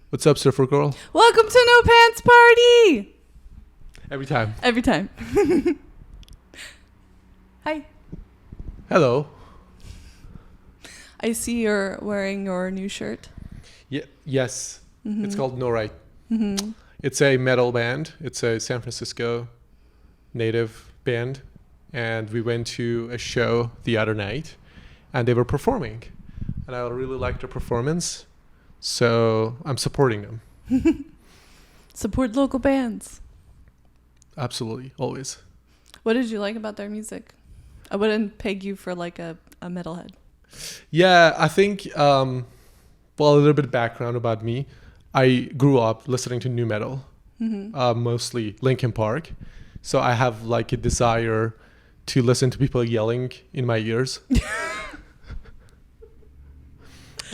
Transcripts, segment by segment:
What's up, Surfer Girl? Welcome to No Pants Party! Every time. Every time. Hi. Hello. I see you're wearing your new shirt. Yes. Mm-hmm. It's called No Right. Mm-hmm. It's a metal band. It's a San Francisco native band. And we went to a show the other night and they were performing. And I really liked their performance. So I'm supporting them. Support local bands. Absolutely. Always. What did you like about their music? I wouldn't peg you for like a metalhead. Yeah, I think, a little bit of background about me. I grew up listening to nu metal, mostly Linkin Park. So I have like a desire to listen to people yelling in my ears.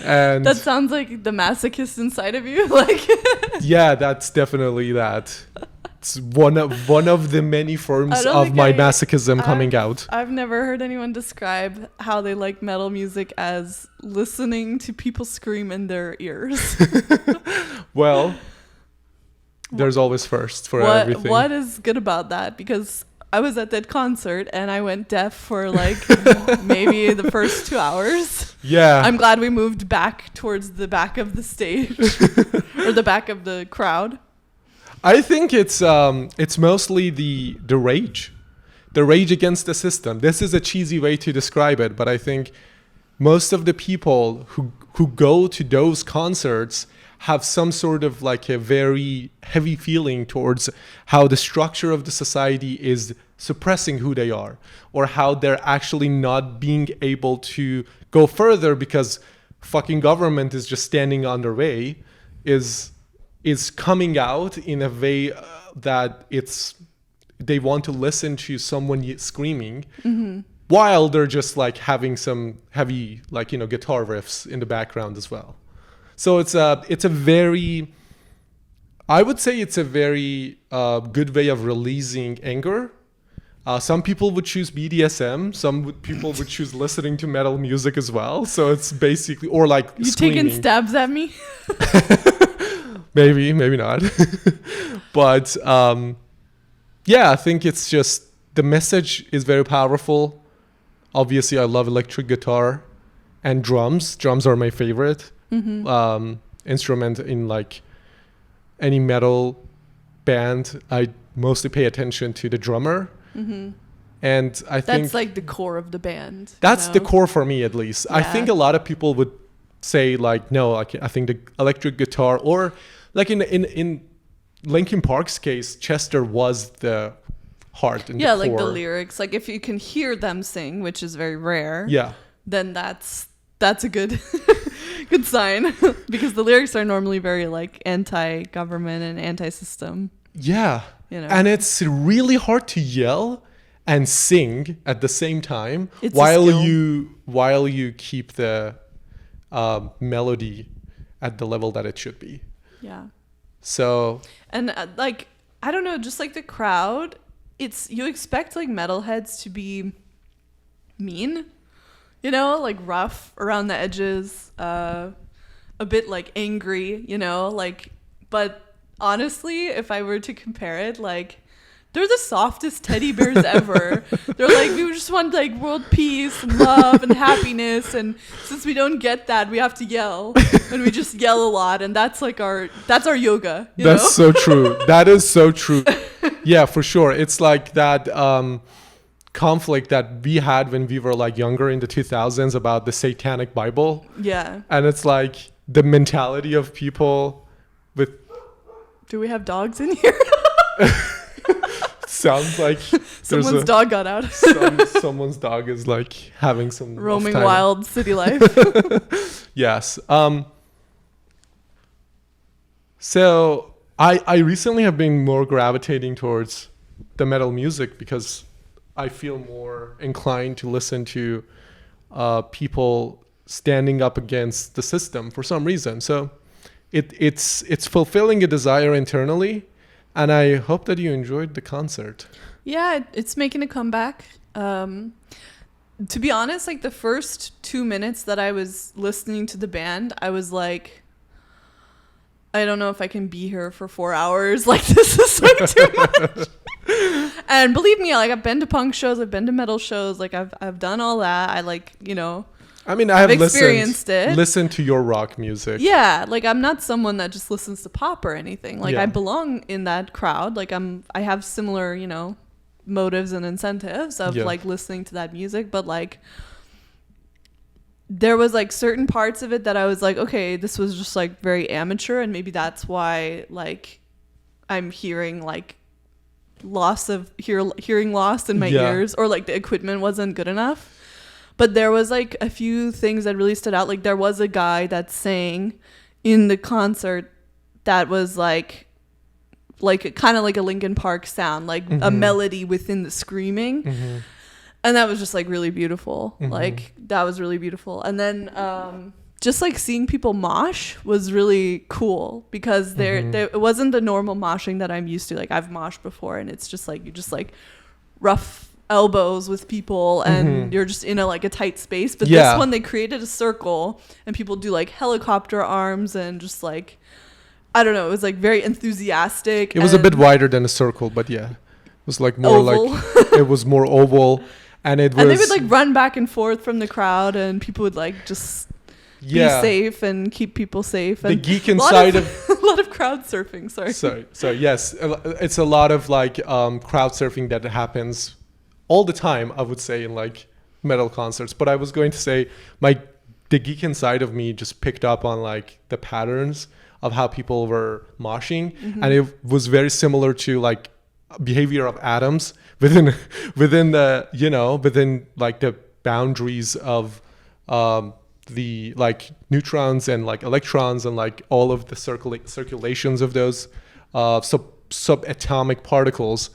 And that sounds like the masochist inside of you. Like, yeah, that's definitely that. It's one of the many forms of my masochism coming out. I've never heard anyone describe how they like metal music as listening to people scream in their ears. Well, there's always first for everything. What is good about that? Because I was at that concert and I went deaf for like maybe the first 2 hours. Yeah. I'm glad we moved back towards the back of the stage or the back of the crowd. I think it's mostly the rage against the system. This is a cheesy way to describe it, but I think most of the people who go to those concerts have some sort of like a very heavy feeling towards how the structure of the society is suppressing who they are, or how they're actually not being able to go further because fucking government is just standing on their way, is coming out in a way that they want to listen to someone screaming while they're just like having some heavy guitar riffs in the background as well. So it's a very, I would say it's a very good way of releasing anger. Some people would choose BDSM. Some people would choose listening to metal music as well. So it's basically, or like you screaming. Taking stabs at me? Maybe not. But yeah, I think it's just the message is very powerful. Obviously, I love electric guitar and drums. Drums are my favorite instrument in like any metal band. I mostly pay attention to the drummer. And I think that's like the core of the band. That's the core for me, at least. Yeah. I think a lot of people would say like, no, like I think the electric guitar, or like in Linkin Park's case, Chester was the heart and the core. Like the lyrics. Like if you can hear them sing, which is very rare. Yeah. Then that's a good good sign because the lyrics are normally very like anti-government and anti-system. Yeah. And it's really hard to yell and sing at the same time while you keep the melody at the level that it should be. Yeah. So. And like, I don't know, just like the crowd, you expect like metalheads to be mean, like rough around the edges, a bit like angry, but honestly, if I were to compare it, like, they're the softest teddy bears ever. They're like, we just want like world peace and love and happiness, and since we don't get that, we have to yell, and we just yell a lot, and that's our yoga. That's so true. That is so true. Yeah, for sure. It's like that conflict that we had when we were like younger in the 2000s about the Satanic Bible. Yeah. And it's like the mentality of people with. Do we have dogs in here? Sounds like someone's dog got out. Someone's dog is like having some roaming wild city life. Yes. So I recently have been more gravitating towards the metal music because I feel more inclined to listen to people standing up against the system for some reason. So it's fulfilling a desire internally, and I hope that you enjoyed the concert. Yeah, it's making a comeback. To be honest, like the first 2 minutes that I was listening to the band, I was like, I don't know if I can be here for 4 hours. Like, this is like too much. And believe me, like, I've been to punk shows, I've been to metal shows, like I've done all that. I like, you know, I mean, I have experienced it. Listened to your rock music. Yeah, like I'm not someone that just listens to pop or anything. Like, Yeah. I belong in that crowd. Like, I have similar, you know, motives and incentives of Yeah. like listening to that music, but like there was like certain parts of it that I was like, okay, this was just like very amateur, and maybe that's why like I'm hearing like hearing loss in my Yeah. ears, or like the equipment wasn't good enough. But there was like a few things that really stood out. Like, there was a guy that sang in the concert that was like kind of like a Linkin Park sound, like a melody within the screaming. Mm-hmm. And that was just like really beautiful. Mhm. Like, that was really beautiful. And then just like seeing people mosh was really cool, because there it wasn't the normal moshing that I'm used to. Like, I've moshed before, and it's just like you just like rough elbows with people, and you're just in a tight space. But Yeah. this one, they created a circle, and people do like helicopter arms, and just like, I don't know, it was like very enthusiastic. It was a bit wider than a circle, but yeah, it was like more oval. like it was more oval, and it was. And they would like run back and forth from the crowd, and people would like just be safe and keep people safe. The And geek inside of a lot of crowd surfing. Sorry. So yes, it's a lot of like crowd surfing that happens all the time, I would say, in like metal concerts. But I was going to say the geek inside of me just picked up on like the patterns of how people were moshing, and it was very similar to like behavior of atoms within the, you know, within like the boundaries of the like neutrons and like electrons and like all of the circulations of those subatomic particles,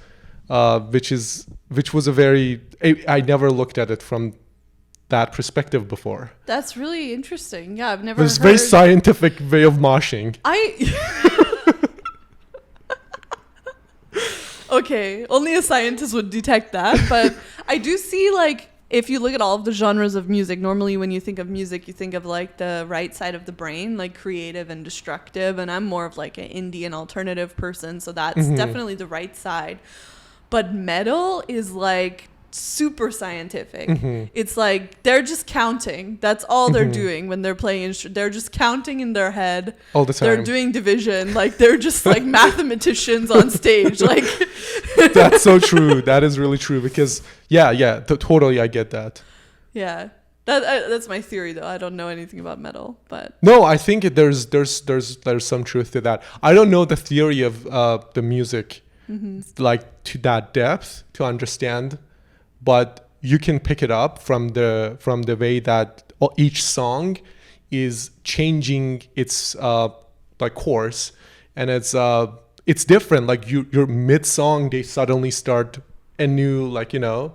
which was a very, I never looked at it from that perspective before. That's really interesting. Yeah, I've never. It was a very scientific way of moshing. Okay, only a scientist would detect that, but I do see, like, if you look at all of the genres of music, normally when you think of music, you think of like the right side of the brain, like creative and destructive, and I'm more of like an indie and alternative person, so that's definitely the right side. But metal is like super scientific. It's like they're just counting. That's all they're doing when they're playing. They're just counting in their head all the time. They're doing division. Like, they're just like mathematicians on stage. Like, that's so true. That is really true, because totally, I get that. Yeah, that's my theory, though. I don't know anything about metal, but no, I think there's some truth to that. I don't know the theory of the music like to that depth to understand, but you can pick it up from the way that each song is changing its like course, and it's different. Like your mid song, they suddenly start a new, like, you know,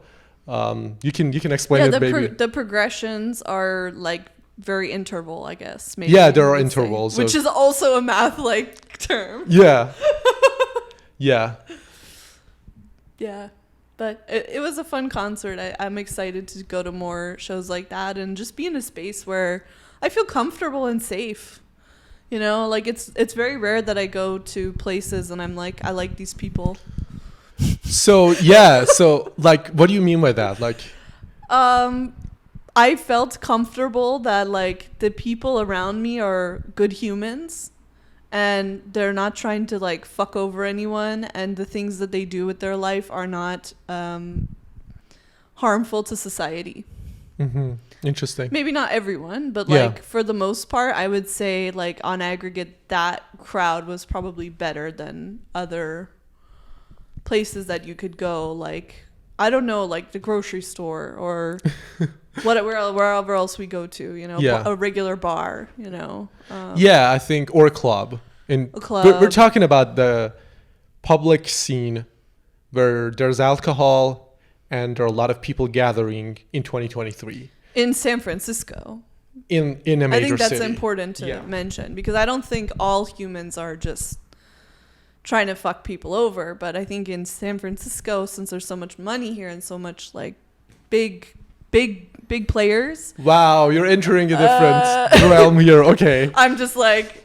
you can explain it, maybe. The progressions are like very interval, I guess. Maybe yeah, there are intervals, which is also a math like term. Yeah. Yeah. Yeah. But it was a fun concert. I'm excited to go to more shows like that and just be in a space where I feel comfortable and safe. You know, like it's very rare that I go to places and I'm like, I like these people. So, yeah. So, like, what do you mean by that? Like, I felt comfortable that like the people around me are good humans. And they're not trying to like fuck over anyone, and the things that they do with their life are not harmful to society. Interesting. Maybe not everyone, but like for the most part, I would say like on aggregate, that crowd was probably better than other places that you could go. Like, I don't know, like the grocery store or wherever else we go to, you know, a regular bar, you know. I think, or a club. A club. We're talking about the public scene where there's alcohol and there are a lot of people gathering in 2023. In San Francisco. In a major city. I think that's important to mention, because I don't think all humans are just trying to fuck people over. But I think in San Francisco, since there's so much money here and so much like big players. Wow, you're entering a different realm here. Okay. I'm just like,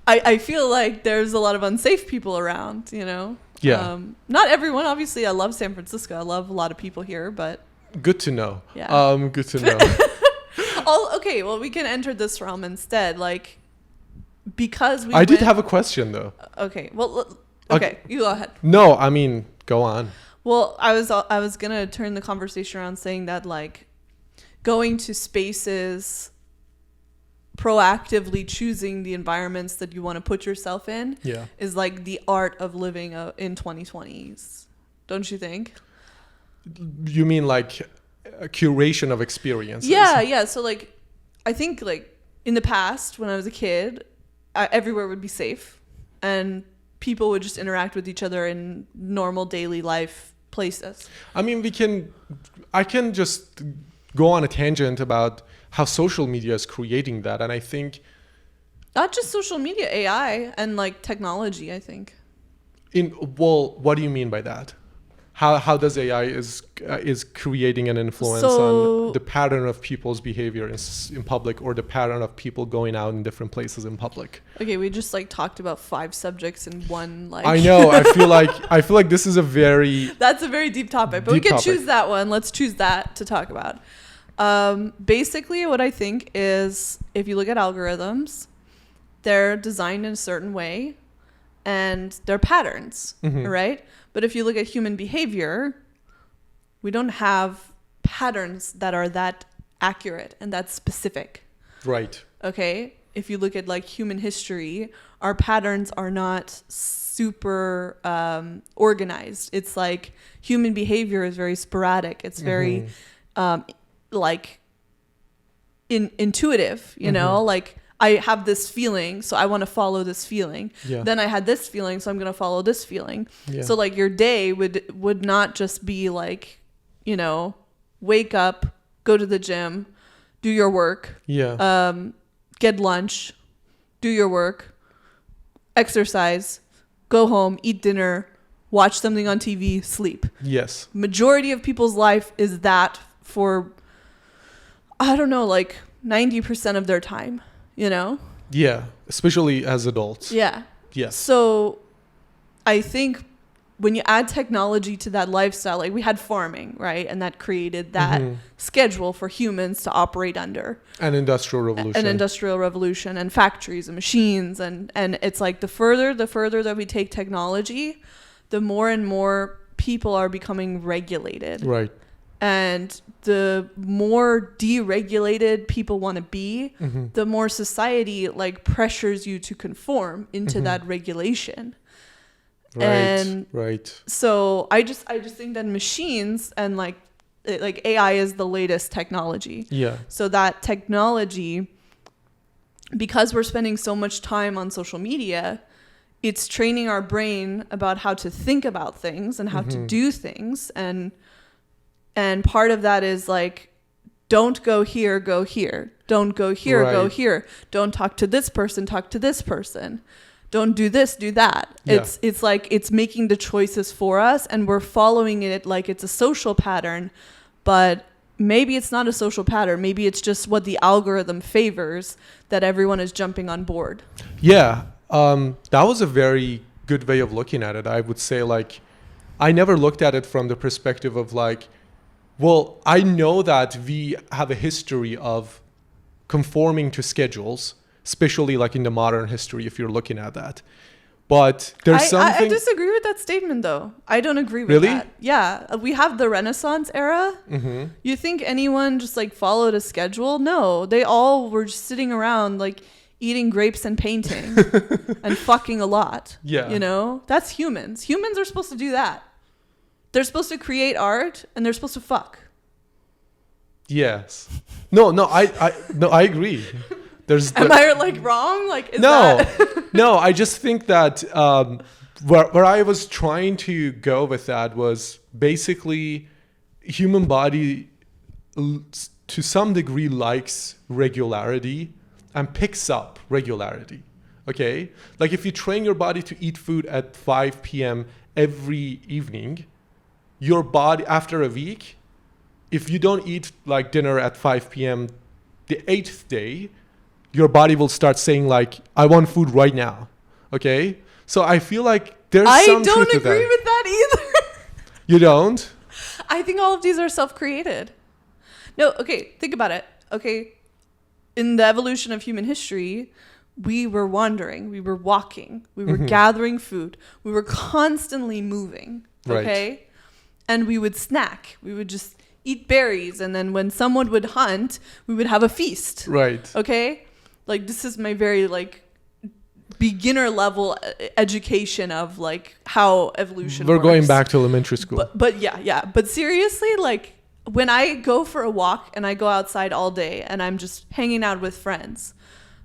I feel like there's a lot of unsafe people around, you know? Yeah. Not everyone, obviously. I love San Francisco. I love a lot of people here, but Good to know. Yeah. Good to know. okay, well, we can enter this realm instead. Like, because we I did went- have a question though. Okay, well, okay, you go ahead. No, I mean, go on. Well, I was gonna turn the conversation around saying that, like, going to spaces, proactively choosing the environments that you want to put yourself in, Yeah. is like the art of living in 2020s. Don't you think? You mean like a curation of experiences? Yeah. So, like, I think, like, in the past, when I was a kid, everywhere would be safe, and people would just interact with each other in normal daily life places. I mean, I can just go on a tangent about how social media is creating that. And I think Not just social media, AI and, like, technology, I think. what do you mean by that? How does AI is creating an influence So- on the pattern of people's behavior in public, or the pattern of people going out in different places in public? Okay, we just, like, talked about 5 subjects in one, like... I know. I feel like this is a very That's a very deep topic, but we Deep can topic. choose that one. Let's choose that to talk about. Basically, what I think is, if you look at algorithms, they're designed in a certain way, and they're patterns, Mhm. right? But if you look at human behavior, we don't have patterns that are that accurate and that specific. right. Okay, if you look at, like, human history, our patterns are not super organized. It's like human behavior is very sporadic. It's very like intuitive, you know, like, I have this feeling, so I want to follow this feeling. Yeah. Then I had this feeling, so I'm going to follow this feeling. Yeah. So, like, your day would not just be like, you know, wake up, go to the gym, do your work, Yeah. get lunch, do your work, exercise, go home, eat dinner, watch something on TV, sleep. Yes. Majority of people's life is that for, I don't know, like 90% of their time, you know? Yeah. Especially as adults. Yeah. Yes. So I think when you add technology to that lifestyle, like, we had farming, right? And that created that schedule for humans to operate under. An industrial revolution. An industrial revolution, and factories and machines, and it's like the further that we take technology, the more and more people are becoming regulated. Right. And the more deregulated people want to be, the more society, like, pressures you to conform into that regulation. Right. And right. so I just think that machines and, like AI is the latest technology. Yeah. So that technology, because we're spending so much time on social media, it's training our brain about how to think about things and how to do things. And part of that is, like, don't go here, go here. Don't go here, go Right. here. Don't talk to this person, talk to this person. Don't do this, do that. Yeah. It's like, it's making the choices for us, and we're following it like it's a social pattern, but maybe it's not a social pattern. Maybe it's just what the algorithm favors, that everyone is jumping on board. Yeah. That was a very good way of looking at it. I would say, like, I never looked at it from the perspective of, like, well, I know that we have a history of conforming to schedules, especially, like, in the modern history, if you're looking at that. But there's I something... disagree with that statement, though. I don't agree with Really? that. Yeah. We have the Renaissance era. You think anyone just, like, followed a schedule? No. They all were just sitting around, like, eating grapes and painting and fucking a lot. Yeah. You know? That's humans. Humans are supposed to do that. They're supposed to create art, and they're supposed to fuck. Yes. No, I agree. Am I, like, wrong? Like, is No, that... no. I just think that where I was trying to go with that was basically human body to some degree likes regularity and picks up regularity. Okay, like, if you train your body to eat food at 5 p.m. every evening, your body, after a week, if you don't eat, like, dinner at 5 p.m. the 8th day, your body will start saying like, I want food right now. Okay? So I feel like there's some truth to that. I don't agree with that either. You don't? I think all of these are self-created. No, okay, think about it. Okay, in the evolution of human history, we were wandering, we were walking, we were gathering food, we were constantly moving, okay? Right. And we would snack. We would just eat berries, and then when someone would hunt, we would have a feast. Right. Okay? Like, this is my very, like, beginner level education of, like, how evolution works. We're going back to elementary school. But yeah. But seriously, like, when I go for a walk and I go outside all day and I'm just hanging out with friends,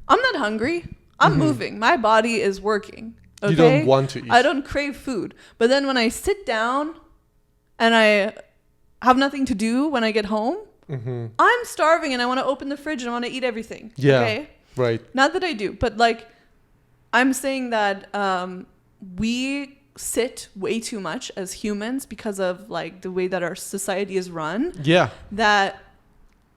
I'm not hungry. I'm moving. My body is working. Okay? You don't want to eat. I don't crave food. But then when I sit down and I have nothing to do when I get home, I'm starving and I want to open the fridge and I want to eat everything. Yeah. Okay? Right. Not that I do, but like, I'm saying that we sit way too much as humans because of like the way that our society is run. Yeah. That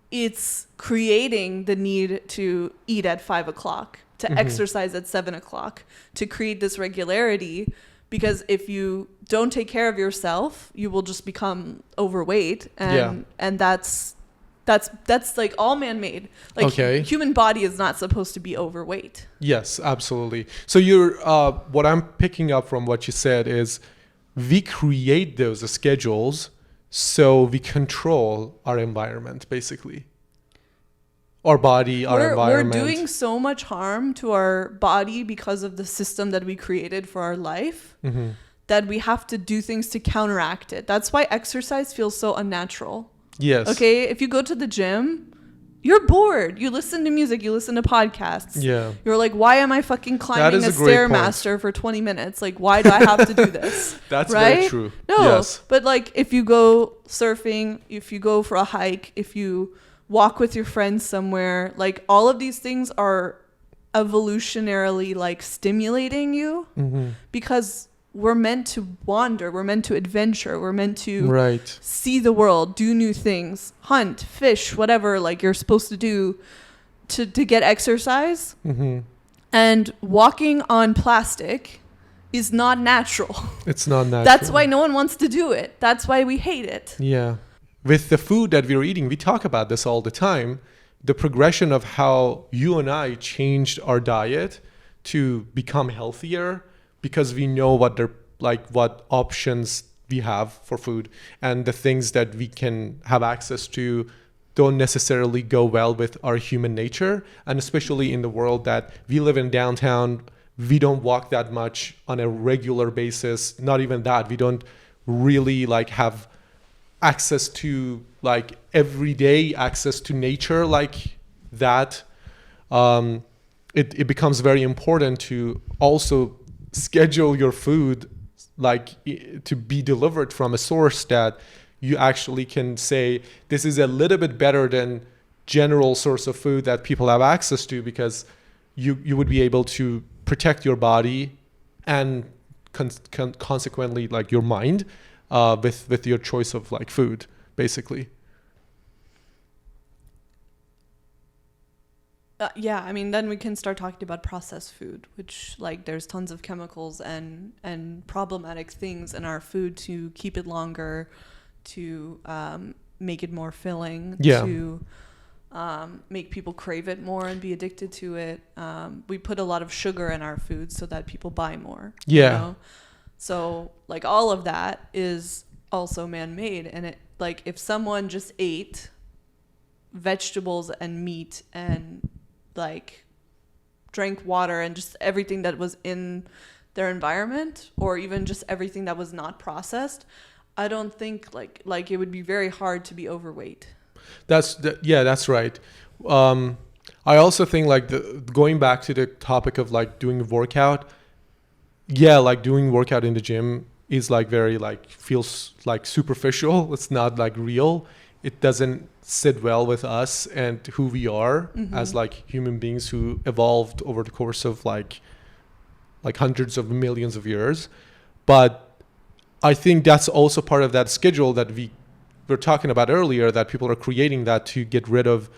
it's creating the need to eat at 5 o'clock, to exercise at 7 o'clock, to create this regularity. Because if you don't take care of yourself, you will just become overweight, and that's like all man-made. Like, human body is not supposed to be overweight. Yes, absolutely. So you're what I'm picking up from what you said is we create those schedules so we control our environment, basically. Our body, our environment. We're doing so much harm to our body because of the system that we created for our life that we have to do things to counteract it. That's why exercise feels so unnatural. Yes. Okay, if you go to the gym, you're bored. You listen to music, you listen to podcasts. Yeah. You're like, why am I fucking climbing a Stairmaster for 20 minutes? Like, why do I have to do this? That's right? very true. No, yes. But like, if you go surfing, if you go for a hike, if you walk with your friends somewhere, like, all of these things are evolutionarily like stimulating you because we're meant to wander, we're meant to adventure, we're meant to see the world, do new things, hunt, fish, whatever like you're supposed to do to get exercise. And walking on plastic is not natural. It's not natural. That's why no one wants to do it. That's why we hate it. Yeah. With the food that we're eating, we talk about this all the time. The progression of how you and I changed our diet to become healthier because we know what options we have for food, and the things that we can have access to don't necessarily go well with our human nature. And especially in the world that we live in downtown, we don't walk that much on a regular basis. Not even that. We don't really like have access to like everyday access to nature like that. It becomes very important to also schedule your food like to be delivered from a source that you actually can say this is a little bit better than general source of food that people have access to, because you would be able to protect your body and consequently like your mind with your choice of like food, basically. Yeah, I mean, then we can start talking about processed food, which like there's tons of chemicals and problematic things in our food to keep it longer, to make it more filling, to make people crave it more and be addicted to it. We put a lot of sugar in our food so that people buy more. Yeah. You know? So like all of that is also man-made, and it like if someone just ate vegetables and meat and like drank water and just everything that was in their environment, or even just everything that was not processed, I don't think like it would be very hard to be overweight. That's right. I also think like going back to the topic of like doing workout. Yeah, like doing workout in the gym is like very like feels like superficial. It's not like real. It doesn't sit well with us and who we are as like human beings who evolved over the course of like hundreds of millions of years. But I think that's also part of that schedule that we were talking about earlier, that people are creating that to get rid of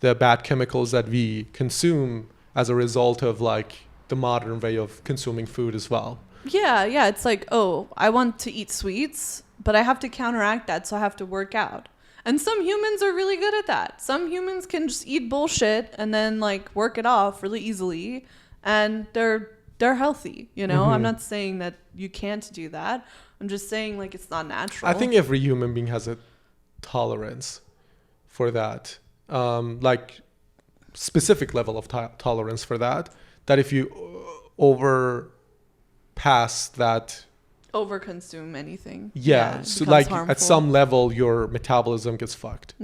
the bad chemicals that we consume as a result of like the modern way of consuming food as well. Yeah. It's like, oh, I want to eat sweets, but I have to counteract that, so I have to work out. And some humans are really good at that. Some humans can just eat bullshit and then like work it off really easily, and they're healthy, you know? I'm not saying that you can't do that. I'm just saying like it's not natural. I think every human being has a tolerance for that. Like specific level of tolerance for that if you overpass that, overconsume anything. So like harmful. at some level your metabolism gets fucked.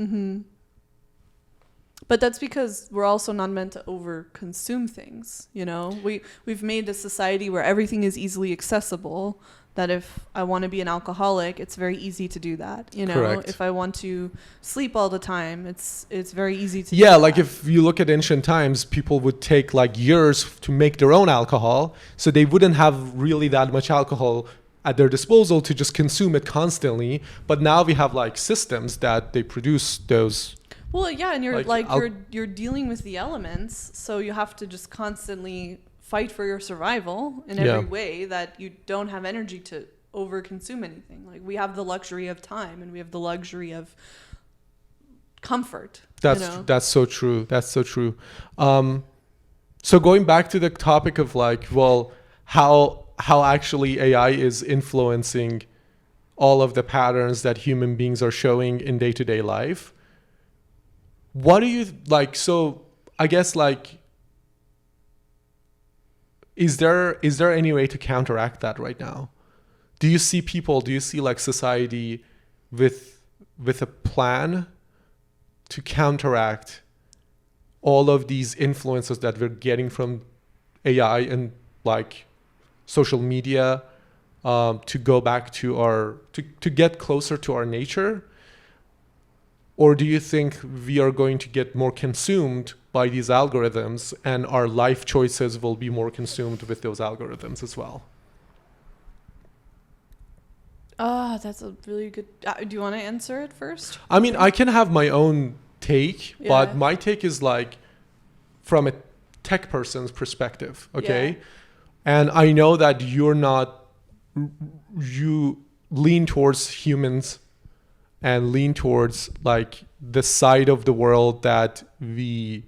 But that's because we're also not meant to overconsume things, you know? We've made a society where everything is easily accessible, that if I want to be an alcoholic, it's very easy to do that, you know? Correct. If I want to sleep all the time, it's very easy to do like that. if you look at ancient times, people would take like years to make their own alcohol, so they wouldn't have really that much alcohol at their disposal to just consume it constantly. But now we have like systems that they produce those. Well, yeah, and you're like, you're dealing with the elements, so you have to just constantly fight for your survival in every way, that you don't have energy to overconsume anything. Like we have the luxury of time, and we have the luxury of comfort. That's so true. That's so true. So going back to the topic of like, well, how actually AI is influencing all of the patterns that human beings are showing in day-to-day life. What do you like? So I guess like, is there any way to counteract that right now? Do you see like society with a plan to counteract all of these influences that we're getting from AI and like social media, to go back to to get closer to our nature? Or do you think we are going to get more consumed by these algorithms, and our life choices will be more consumed with those algorithms as well? That's a really good... do you want to answer it first? I mean, I can have my own take, but my take is like from a tech person's perspective, okay? Yeah. And I know that you lean towards humans and lean towards like the side of the world that we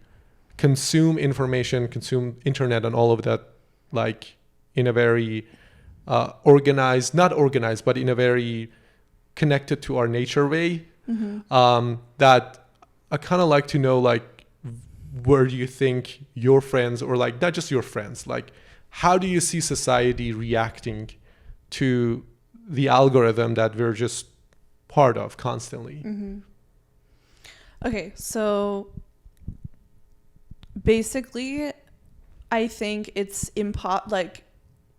consume information, consume internet and all of that, like in a very not organized, but in a very connected to our nature way. That I kind of like to know, like, where do you think your friends, or like not just your friends, like how do you see society reacting to the algorithm that we're just part of constantly? Okay, so basically I think it's like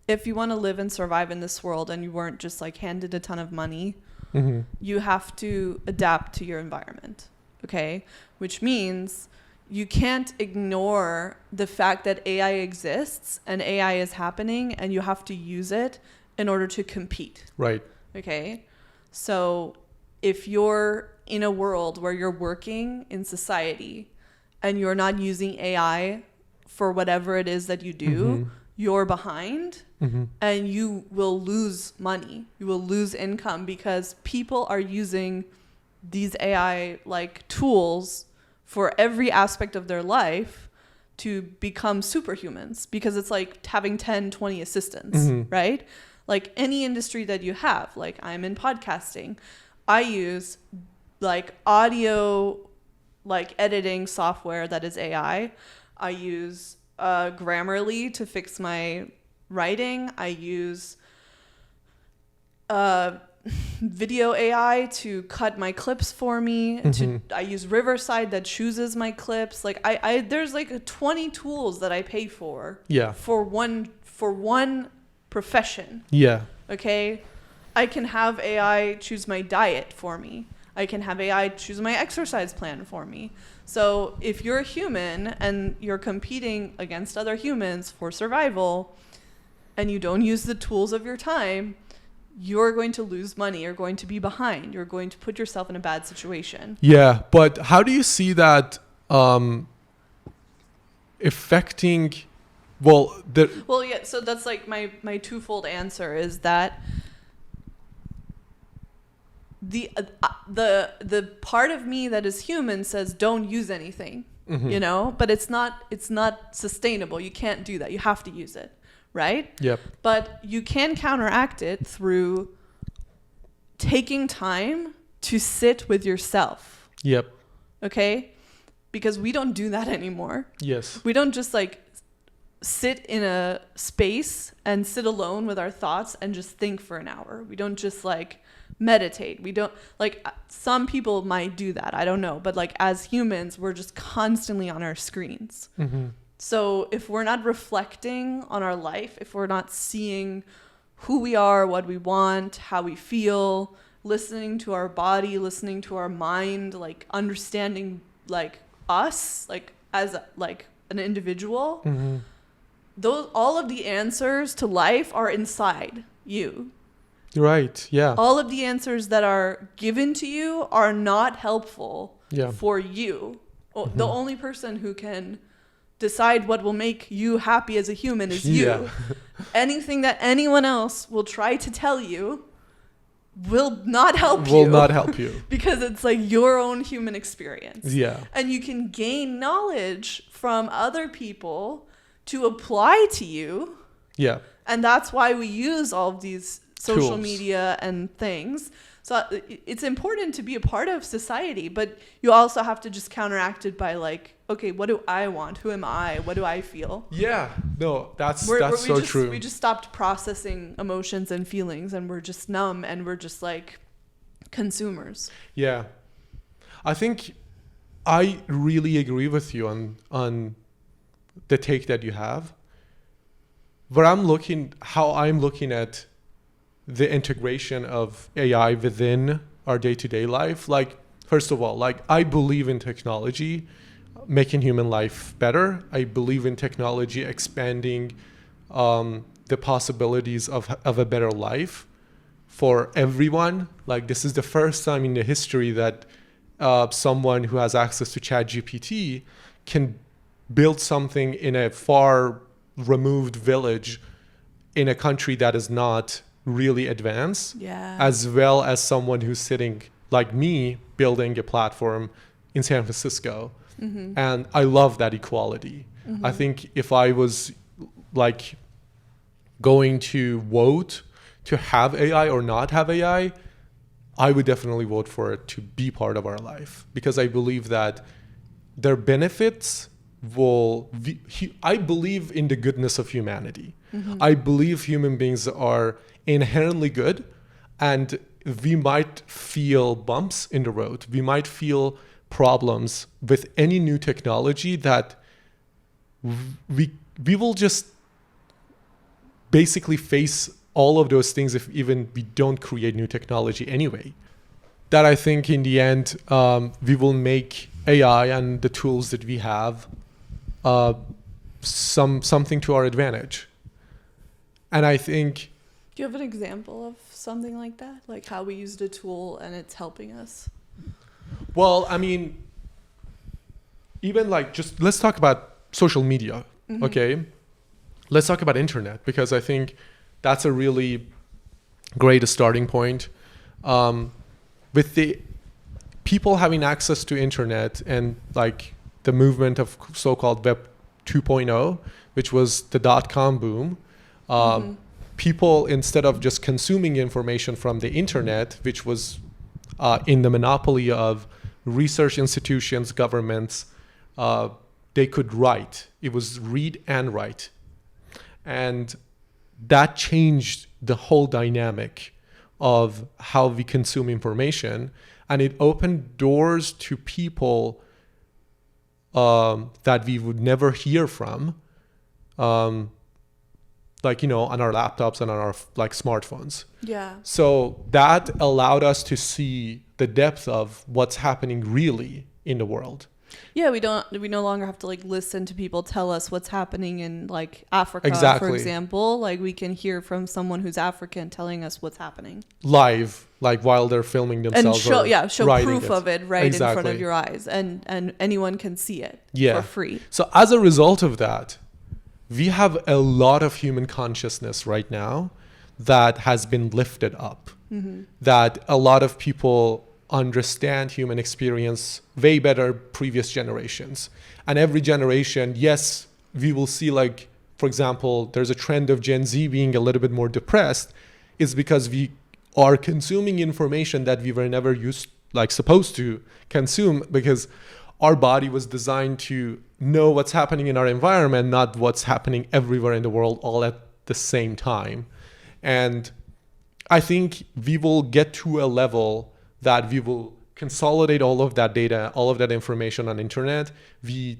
if you want to live and survive in this world and you weren't just like handed a ton of money, you have to adapt to your environment, okay? Which means you can't ignore the fact that AI exists and AI is happening, and you have to use it in order to compete. Right. Okay? So if you're in a world where you're working in society and you're not using AI for whatever it is that you do, you're behind, and you will lose money. You will lose income because people are using these AI like tools for every aspect of their life to become superhumans, because it's like having 10, 20 assistants, right? Like any industry that you have, like I'm in podcasting, I use like audio, like editing software that is AI. I use Grammarly to fix my writing. I use video AI to cut my clips for me. I use Riverside that chooses my clips. Like I there's like 20 tools that I pay for. Yeah. For one profession. Yeah. Okay? I can have AI choose my diet for me. I can have AI choose my exercise plan for me. So if you're a human and you're competing against other humans for survival and you don't use the tools of your time, you're going to lose money. You're going to be behind. You're going to put yourself in a bad situation. Yeah. But how do you see that affecting, well, Well, yeah, so that's like my twofold answer is that the part of me that is human says don't use anything, you know, but it's not sustainable. You can't do that. You have to use it, right? Yep. But you can counteract it through taking time to sit with yourself. Yep. Okay? Because we don't do that anymore. Yes. We don't just like sit in a space and sit alone with our thoughts and just think for an hour. We don't just like meditate. We don't, like, some people might do that. I don't know. But like as humans, we're just constantly on our screens. Mm-hmm. So if we're not reflecting on our life, if we're not seeing who we are, what we want, how we feel, listening to our body, listening to our mind, like understanding like us, like as like an individual, all of the answers to life are inside you. Right. Yeah. All of the answers that are given to you are not helpful for you. The only person who can decide what will make you happy as a human is you. Anything that anyone else will try to tell you will not help you. Will not help you. Because it's like your own human experience. Yeah. And you can gain knowledge from other people to apply to you. Yeah. And that's why we use all of these social Tools. media and things. So it's important to be a part of society, but you also have to just counteract it by like, okay, what do I want? Who am I? What do I feel? Yeah. No, that's so true. We just stopped processing emotions and feelings, and we're just numb, and we're just like consumers. Yeah. I think I really agree with you on the take that you have. How I'm looking at the integration of AI within our day-to-day life. Like, first of all, like I believe in technology making human life better. I believe in technology expanding the possibilities of a better life for everyone. Like, this is the first time in the history that someone who has access to ChatGPT can build something in a far removed village in a country that is not really advanced, as well as someone who's sitting like me building a platform in San Francisco. And I love that equality. I think if I was like going to vote to have AI or not have AI, I would definitely vote for it to be part of our life, because I believe that their benefits I believe in the goodness of humanity. I believe human beings are inherently good, and we might feel bumps in the road. We might feel problems with any new technology that we will just basically face all of those things if even we don't create new technology anyway. That I think in the end, we will make AI and the tools that we have something to our advantage. And I think... Do you have an example of something like that? Like how we used a tool and it's helping us? Well, I mean, even like just let's talk about social media, okay? Let's talk about internet, because I think that's a really great starting point. With the people having access to internet and like the movement of so-called Web 2.0, which was the .com boom, people, instead of just consuming information from the internet, which was in the monopoly of research institutions, governments, they could write. It was read and write. And that changed the whole dynamic of how we consume information. And it opened doors to people that we would never hear from, like, you know, on our laptops and on our like smartphones. Yeah. So that allowed us to see the depth of what's happening really in the world. Yeah, we no longer have to like listen to people tell us what's happening in like Africa, for example. Like we can hear from someone who's African telling us what's happening. Live. like while they're filming And themselves show writing proof it. of it right in front Exactly. of your eyes, and anyone can see it Yeah. for free. So as a result of that, we have a lot of human consciousness right now that has been lifted up. That a lot of people understand human experience way better previous generations. And every generation, yes, we will see, like, for example, there's a trend of Gen Z being a little bit more depressed, is because we are consuming information that we were never supposed to consume, because our body was designed to know what's happening in our environment, not what's happening everywhere in the world all at the same time. And I think we will get to a level that we will consolidate all of that data, all of that information on internet. We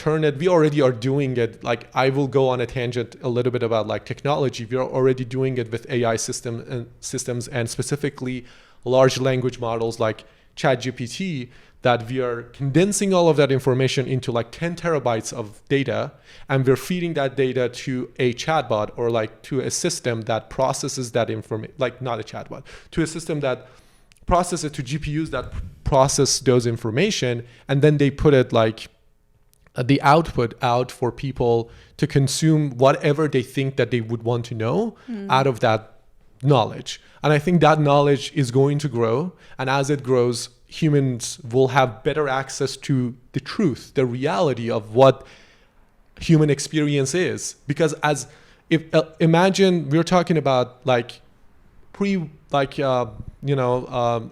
already are doing it. Like, I will go on a tangent a little bit about like technology. We are already doing it with AI systems and specifically large language models like ChatGPT, that we are condensing all of that information into like 10 terabytes of data, and we're feeding that data to a chatbot or like to a system that processes that information, like not a chatbot, to a system that processes it, to GPUs that process those information, and then they put it like the output out for people to consume whatever they think that they would want to know out of that knowledge. And I think that knowledge is going to grow, and as it grows, humans will have better access to the truth, the reality of what human experience is. Because imagine we're talking about like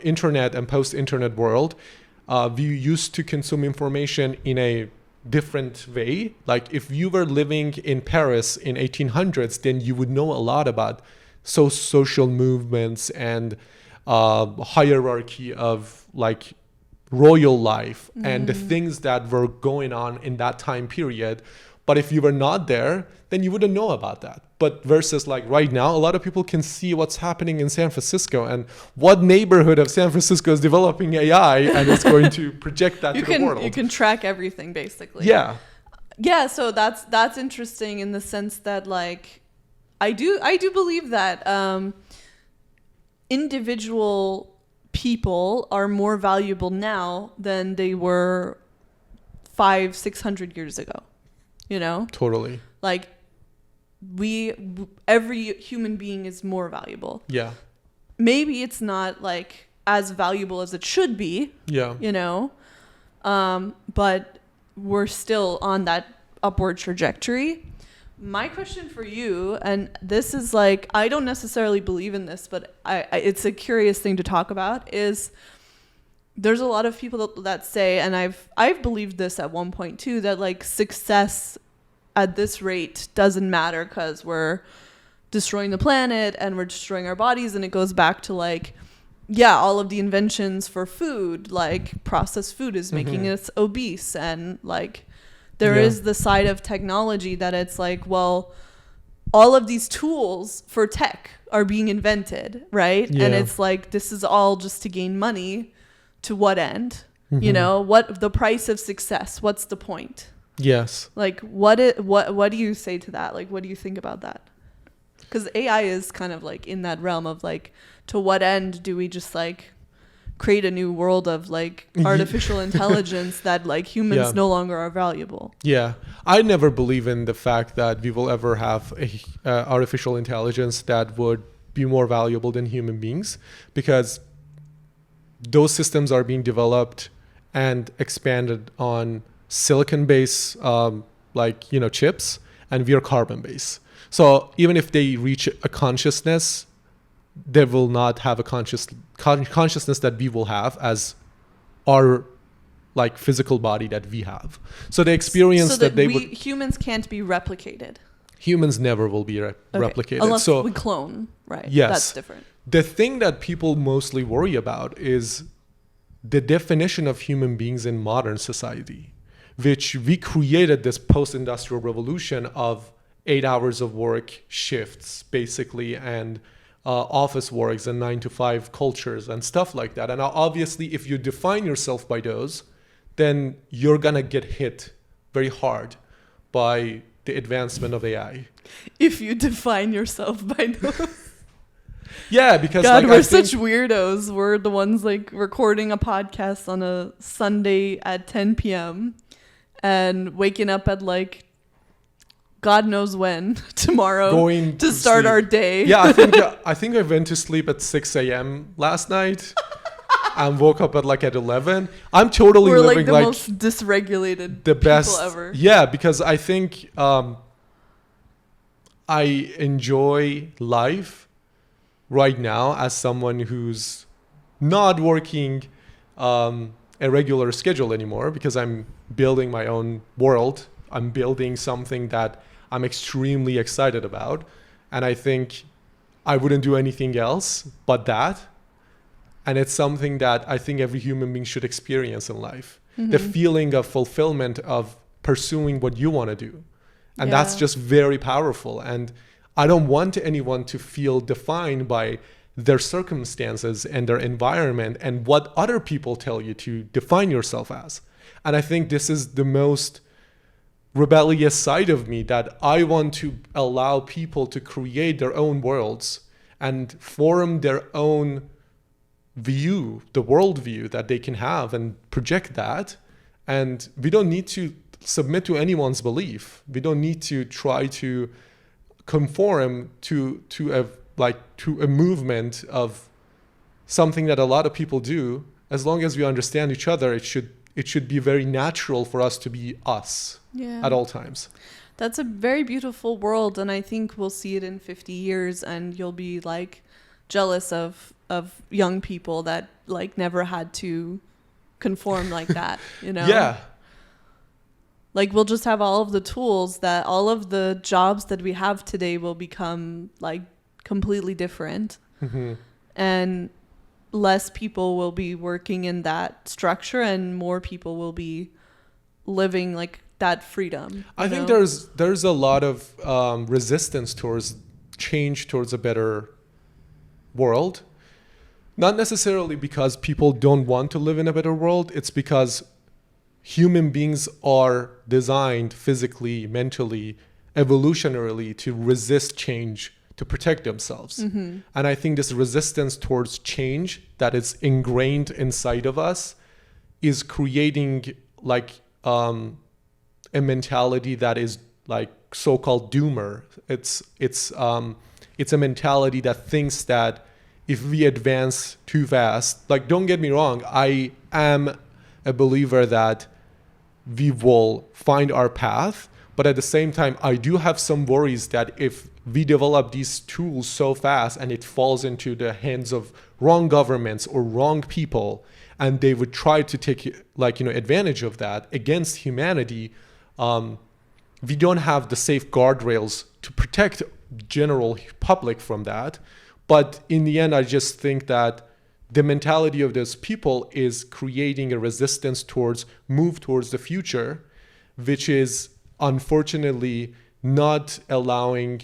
internet and post-internet world. We used to consume information in a different way. Like, if you were living in Paris in 1800s, then you would know a lot about social movements and hierarchy of like royal life and the things that were going on in that time period. But if you were not there, then you wouldn't know about that. But versus like right now, a lot of people can see what's happening in San Francisco, and what neighborhood of San Francisco is developing AI and it's going to project that to the world. You can track everything basically. Yeah. Yeah, so that's interesting in the sense that like I do believe that individual people are more valuable now than they were 500-600 years ago. You know? Totally. Like, every human being is more valuable. Yeah. Maybe it's not like as valuable as it should be. Yeah. You know? But we're still on that upward trajectory. My question for you, and this is like, I don't necessarily believe in this, but it's a curious thing to talk about, is there's a lot of people that say, and I've believed this at one point too, that like success at this rate doesn't matter because we're destroying the planet and we're destroying our bodies, and it goes back to like, yeah, all of the inventions for food, like processed food is making us obese, and like there is the side of technology that it's like, well, all of these tools for tech are being invented, right? Yeah. And it's like, this is all just to gain money. To what end? You know, what the price of success? What's the point? Yes. Like, what do you say to that? Like, what do you think about that? Because AI is kind of like in that realm of like, to what end do we just like create a new world of like artificial intelligence that like humans no longer are valuable? Yeah. I never believe in the fact that we will ever have a artificial intelligence that would be more valuable than human beings, because those systems are being developed and expanded on silicon-based chips, and we are carbon-based. So even if they reach a consciousness, they will not have a consciousness that we will have as our like physical body that we have. So the experience so that would, humans can't be replicated. Humans never will be replicated. Unless we clone, right? Yes. That's different. The thing that people mostly worry about is the definition of human beings in modern society, which we created this post-industrial revolution of 8 hours of work shifts, basically, and office works and 9-to-5 cultures and stuff like that. And obviously, if you define yourself by those, then you're going to get hit very hard by the advancement of AI. If you define yourself by those. Yeah, because God, like, we're I think, such weirdos. We're the ones like recording a podcast on a Sunday at 10 p.m. and waking up at like God knows when tomorrow going to start sleep. our day. Yeah, I think I went to sleep at 6 a.m. last night and woke up at 11. I'm totally We're living like the like most dysregulated the people best ever. Yeah, because I think I enjoy life right now as someone who's not working a regular schedule anymore, because I'm building my own world. I'm building something that I'm extremely excited about, and I think I wouldn't do anything else but that. And it's something that I think every human being should experience in life. The feeling of fulfillment of pursuing what you want to do. And that's Yeah. just very powerful. And I don't want anyone to feel defined by their circumstances and their environment and what other people tell you to define yourself as. And I think this is the most rebellious side of me, that I want to allow people to create their own worlds and form their own view, the worldview that they can have, and project that. And we don't need to submit to anyone's belief. We don't need to try to conform to a movement of something that a lot of people do. As long as we understand each other, it should be very natural for us to be us at all times. That's a very beautiful world, and I think we'll see it in 50 years, and you'll be like jealous of young people that like never had to conform like that, you know? Yeah. Like we'll just have all of the tools that all of the jobs that we have today will become like completely different. Mm-hmm. And less people will be working in that structure and more people will be living like that freedom. I think there's a lot of resistance towards change, towards a better world. Not necessarily because people don't want to live in a better world. It's because human beings are designed physically, mentally, evolutionarily to resist change, to protect themselves. Mm-hmm. And I think this resistance towards change that is ingrained inside of us is creating like a mentality that is like so-called doomer. It's a mentality that thinks that if we advance too fast, like, don't get me wrong, I am a believer that we will find our path, but at the same time, I do have some worries that if we develop these tools so fast and it falls into the hands of wrong governments or wrong people, and they would try to take advantage of that against humanity, we don't have the safe guardrails to protect general public from that. But in the end, I just think that the mentality of those people is creating a resistance towards the future, which is unfortunately not allowing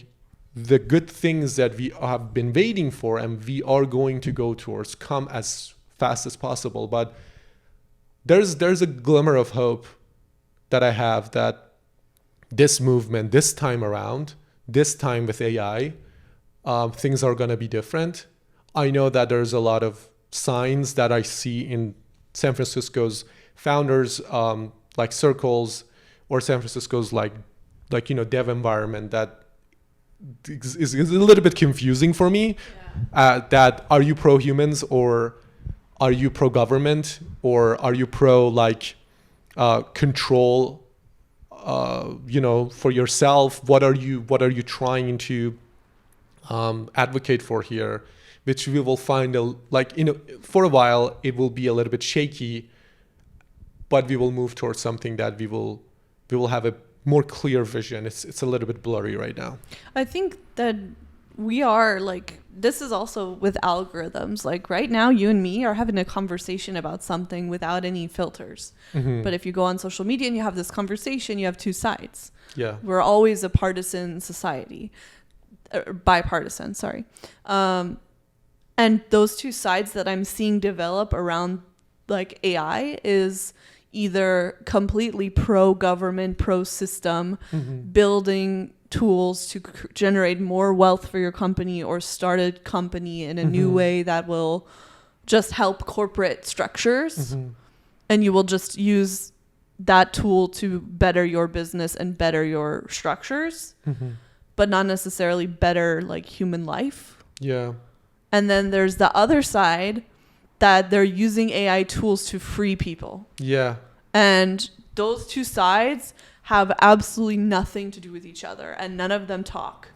the good things that we have been waiting for and we are going to go towards come as fast as possible. But there's a glimmer of hope that I have that this movement, this time around, this time with AI, things are going to be different. I know that there's a lot of signs that I see in San Francisco's founders like circles, or San Francisco's like dev environment that is a little bit confusing for me. Yeah. That are you pro humans, or are you pro government, or are you pro control for yourself? What are you trying to advocate for here? Which we will find for a while it will be a little bit shaky, but we will move towards something that we will have a more clear vision. It's a little bit blurry right now. I think that we are this is also with algorithms. Like right now, you and me are having a conversation about something without any filters. Mm-hmm. But if you go on social media and you have this conversation, you have two sides. Yeah, we're always a partisan society, bipartisan. Sorry. And those two sides that I'm seeing develop around AI is either completely pro-government, pro-system, mm-hmm. building tools to generate more wealth for your company or start a company in a new way that will just help corporate structures. And you will just use that tool to better your business and better your structures, but not necessarily better like human life. Yeah. And then there's the other side that they're using AI tools to free people. Yeah. And those two sides have absolutely nothing to do with each other, and none of them talk.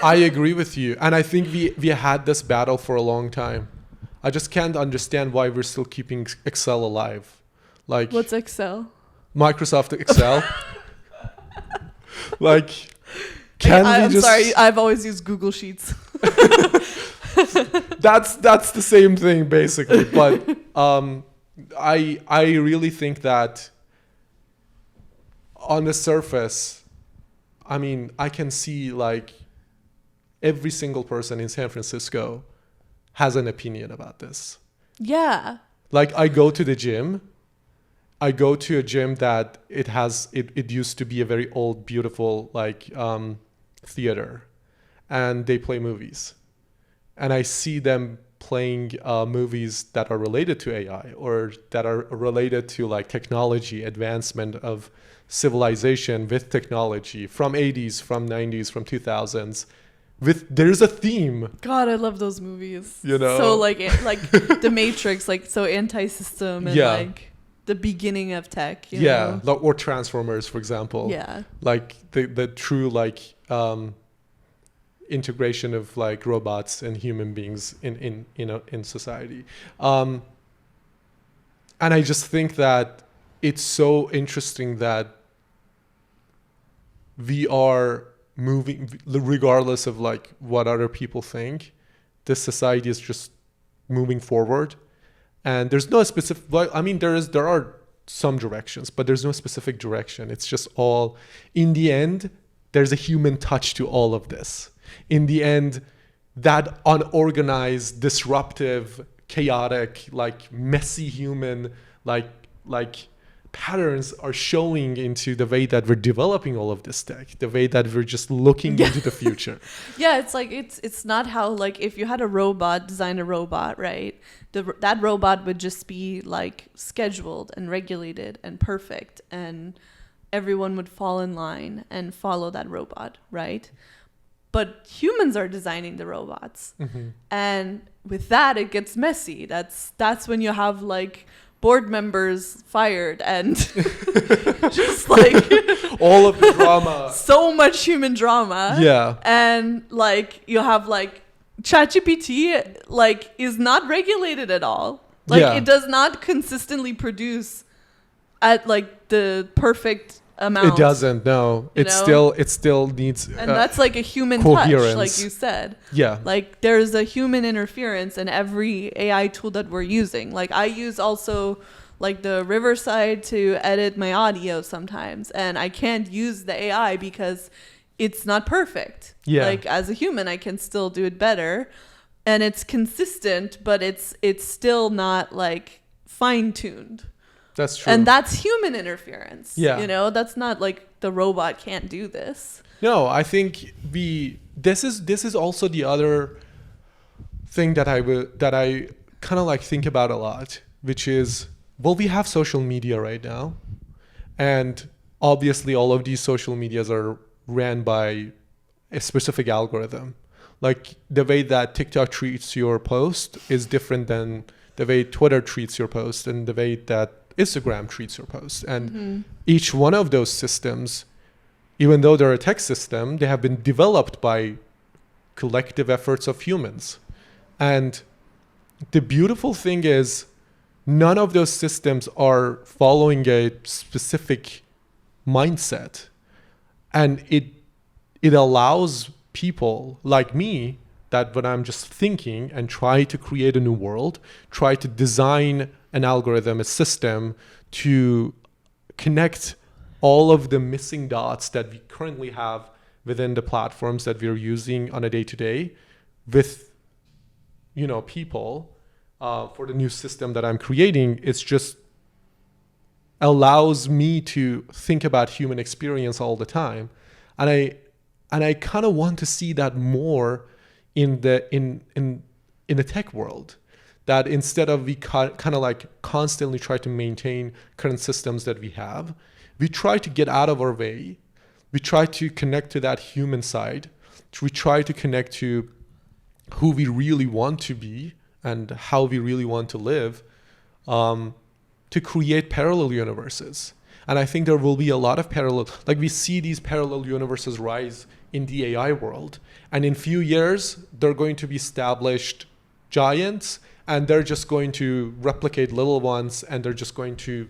I agree with you. And I think we had this battle for a long time. I just can't understand why we're still keeping Excel alive. Like, What's Excel? Microsoft Excel. Like, I'm sorry, I've always used Google Sheets. That's the same thing basically. But I really think that on the surface, I mean, I can see like every single person in San Francisco has an opinion about this. Yeah. Like, I go to the gym. I go to a gym that it used to be a very old, beautiful like theater, and they play movies, and I see them playing movies that are related to AI or that are related to like technology, advancement of civilization with technology from 80s, from 90s, from 2000s. There's a theme. God, I love those movies. You know, so like The Matrix, like so anti-system and like the beginning of tech. You know? Or Transformers, for example. Yeah, like the true like integration of like robots and human beings in society. And I just think that it's so interesting that we are moving, regardless of like what other people think, this society is just moving forward, and there's no specific, well, I mean, there are some directions, but there's no specific direction. It's just all, in the end, there's a human touch to all of this. In the end, that unorganized, disruptive, chaotic, like messy human, like patterns are showing into the way that we're developing all of this tech, the way that we're just looking into the future. Yeah, it's like it's not how, like, if you had a robot, design a robot, right? That robot would just be like scheduled and regulated and perfect, and everyone would fall in line and follow that robot, right? But humans are designing the robots. And with that, it gets messy. That's when you have like board members fired and just like all of the drama. So much human drama. Yeah. And like you have like ChatGPT like is not regulated at all. Like it does not consistently produce at like the perfect amount. It doesn't, no. It still needs and that's like a human coherence. touch, like you said. Yeah. Like there's a human interference in every AI tool that we're using. Like I use also like the Riverside to edit my audio sometimes, and I can't use the AI because it's not perfect. Yeah. Like as a human, I can still do it better, and it's consistent, but it's still not like fine-tuned. That's true. And that's human interference. Yeah. You know, that's not like the robot can't do this. No, I think this is also the other thing that I kind of like think about a lot, which is, well, we have social media right now, and obviously all of these social medias are ran by a specific algorithm. Like the way that TikTok treats your post is different than the way Twitter treats your post and the way that Instagram treats your post. And each one of those systems, even though they're a tech system, they have been developed by collective efforts of humans. And the beautiful thing is none of those systems are following a specific mindset. And it allows people like me that when I'm just thinking and try to create a new world, try to design an algorithm, a system to connect all of the missing dots that we currently have within the platforms that we're using on a day-to-day with, people for the new system that I'm creating. It's just allows me to think about human experience all the time. And I kind of want to see that more in the tech world, that instead of we kind of like constantly try to maintain current systems that we have, we try to get out of our way. We try to connect to that human side. We try to connect to who we really want to be and how we really want to live, to create parallel universes. And I think there will be a lot of parallel, like we see these parallel universes rise in the AI world. And in few years, they're going to be established giants, and they're just going to replicate little ones, and they're just going to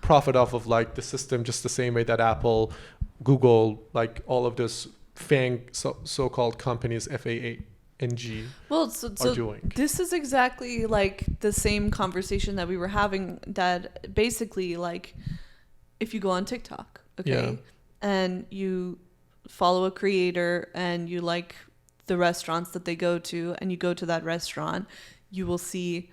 profit off of like the system just the same way that Apple, Google, like all of those so-called companies, FAANG, are doing. This is exactly like the same conversation that we were having, that basically like if you go on TikTok, okay, and you follow a creator and you like the restaurants that they go to, and you go to that restaurant, you will see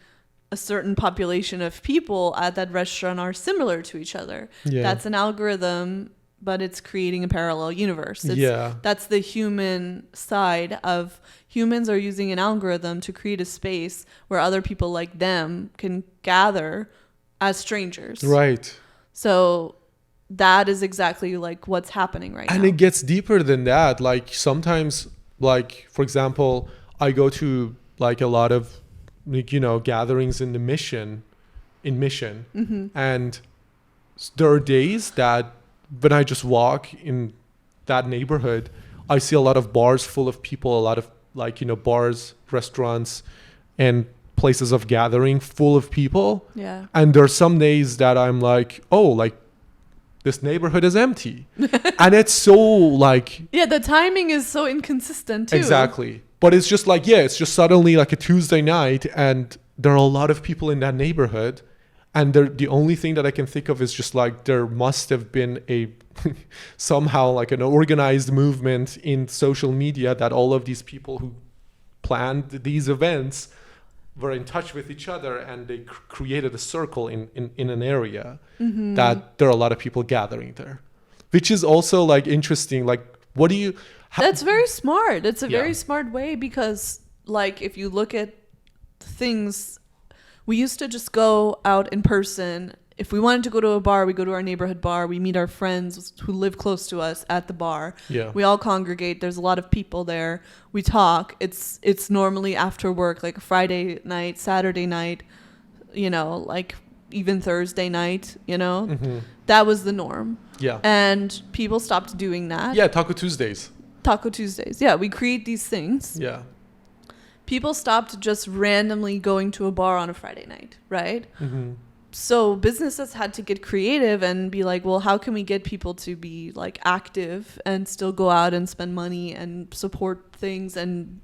a certain population of people at that restaurant are similar to each other. Yeah. That's an algorithm, but it's creating a parallel universe. That's the human side of humans are using an algorithm to create a space where other people like them can gather as strangers. Right. So that is exactly like what's happening right now. And it gets deeper than that. Like sometimes, like, for example, I go to like a lot of, like, you know, gatherings in Mission. Mm-hmm. And there are days that when I just walk in that neighborhood, I see a lot of bars full of people, a lot of like, you know, bars, restaurants, and places of gathering full of people. Yeah. And there are some days that I'm like, oh, like this neighborhood is empty. And it's so like... Yeah, the timing is so inconsistent too. Exactly. But it's just like, it's just suddenly like a Tuesday night and there are a lot of people in that neighborhood. And the only thing that I can think of is just like there must have been a somehow like an organized movement in social media that all of these people who planned these events were in touch with each other, and they created a circle in an area that there are a lot of people gathering there, which is also like interesting. Like, what do you... That's very smart. It's a very smart way, because like if you look at things, we used to just go out in person. If we wanted to go to a bar, we go to our neighborhood bar. We meet our friends who live close to us at the bar. Yeah. We all congregate. There's a lot of people there. We talk. It's normally after work, like Friday night, Saturday night, you know, like even Thursday night, you know. Mm-hmm. That was the norm. Yeah. And people stopped doing that. Yeah, Taco Tuesdays. Yeah, we create these things. Yeah. People stopped just randomly going to a bar on a Friday night, right? Mm-hmm. So businesses had to get creative and be like, well, how can we get people to be like active and still go out and spend money and support things and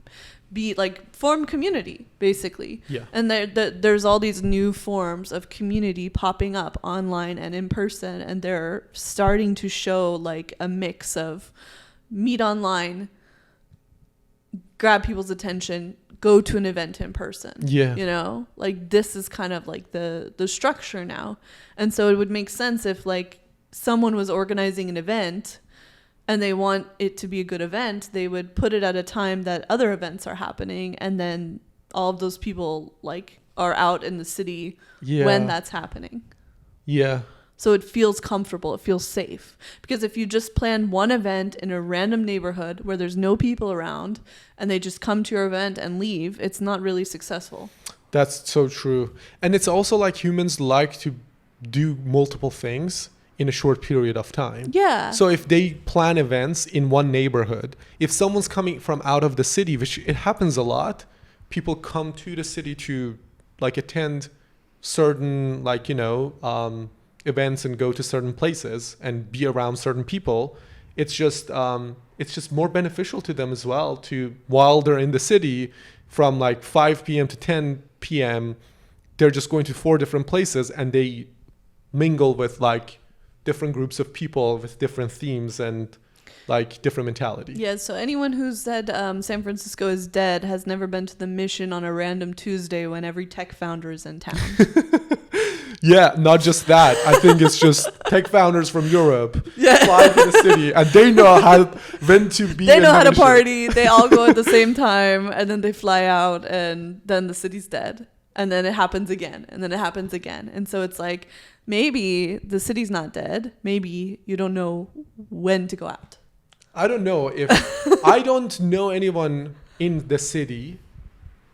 be like form community, basically. Yeah. And there's all these new forms of community popping up online and in person, and they're starting to show like a mix of meet online, grab people's attention, go to an event in person. Yeah. You know, like this is kind of like the structure now. And so it would make sense if like someone was organizing an event and they want it to be a good event, they would put it at a time that other events are happening, and then all of those people like are out in the city when that's happening. Yeah. So it feels comfortable. It feels safe. Because if you just plan one event in a random neighborhood where there's no people around and they just come to your event and leave, it's not really successful. That's so true. And it's also like humans like to do multiple things in a short period of time. Yeah. So if they plan events in one neighborhood, if someone's coming from out of the city, which it happens a lot, people come to the city to like attend certain like, you know, events and go to certain places and be around certain people. It's just more beneficial to them as well to, while they're in the city from like 5 p.m. to 10 p.m., they're just going to 4 different places and they mingle with like different groups of people with different themes and like different mentality. Yeah, so anyone who said San Francisco is dead has never been to the Mission on a random Tuesday when every tech founder is in town. Yeah, not just that. I think it's just tech founders from Europe Yeah. fly to the city, and they know when to be. They in know how to leadership. party. They all go at the same time, and then they fly out, and then the city's dead. And then it happens again, and then it happens again. And so it's like, maybe the city's not dead. Maybe you don't know when to go out. I don't know if I don't know anyone in the city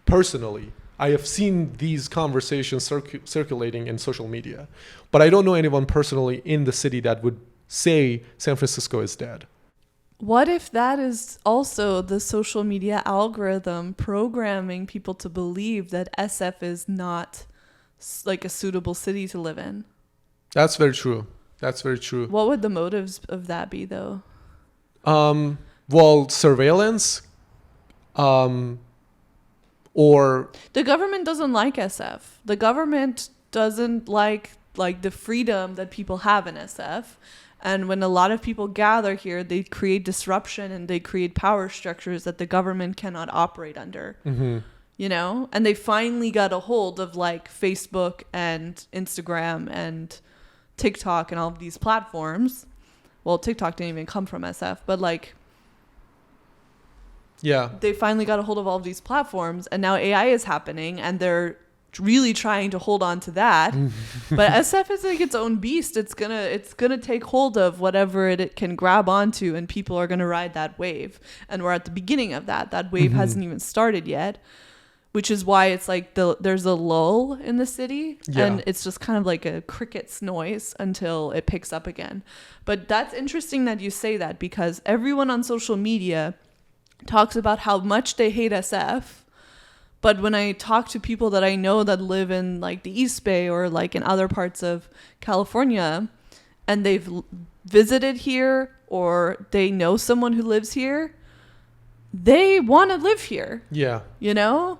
personally. I have seen these conversations circulating in social media, but I don't know anyone personally in the city that would say San Francisco is dead. What if that is also the social media algorithm programming people to believe that SF is not like a suitable city to live in? That's very true. That's very true. What would the motives of that be, though? Well, surveillance, or The government doesn't like SF. The government doesn't like the freedom that people have in SF. And when a lot of people gather here, they create disruption and they create power structures that the government cannot operate under. mm-hmm. You know? And they finally got a hold of like Facebook and Instagram and TikTok and all of these platforms. Well, TikTok didn't even come from SF, but like Yeah. they finally got a hold of all of these platforms, and now AI is happening, and they're really trying to hold on to that. But SF is like its own beast. It's gonna take hold of whatever it can grab onto, and people are gonna ride that wave. And we're at the beginning of that. That wave hasn't even started yet, which is why it's like there's a lull in the city, and it's just kind of like a cricket's noise until it picks up again. But that's interesting that you say that, because everyone on social media talks about how much they hate SF. But when I talk to people that I know that live in like the East Bay or like in other parts of California, and they've visited here or they know someone who lives here, they want to live here. Yeah. You know?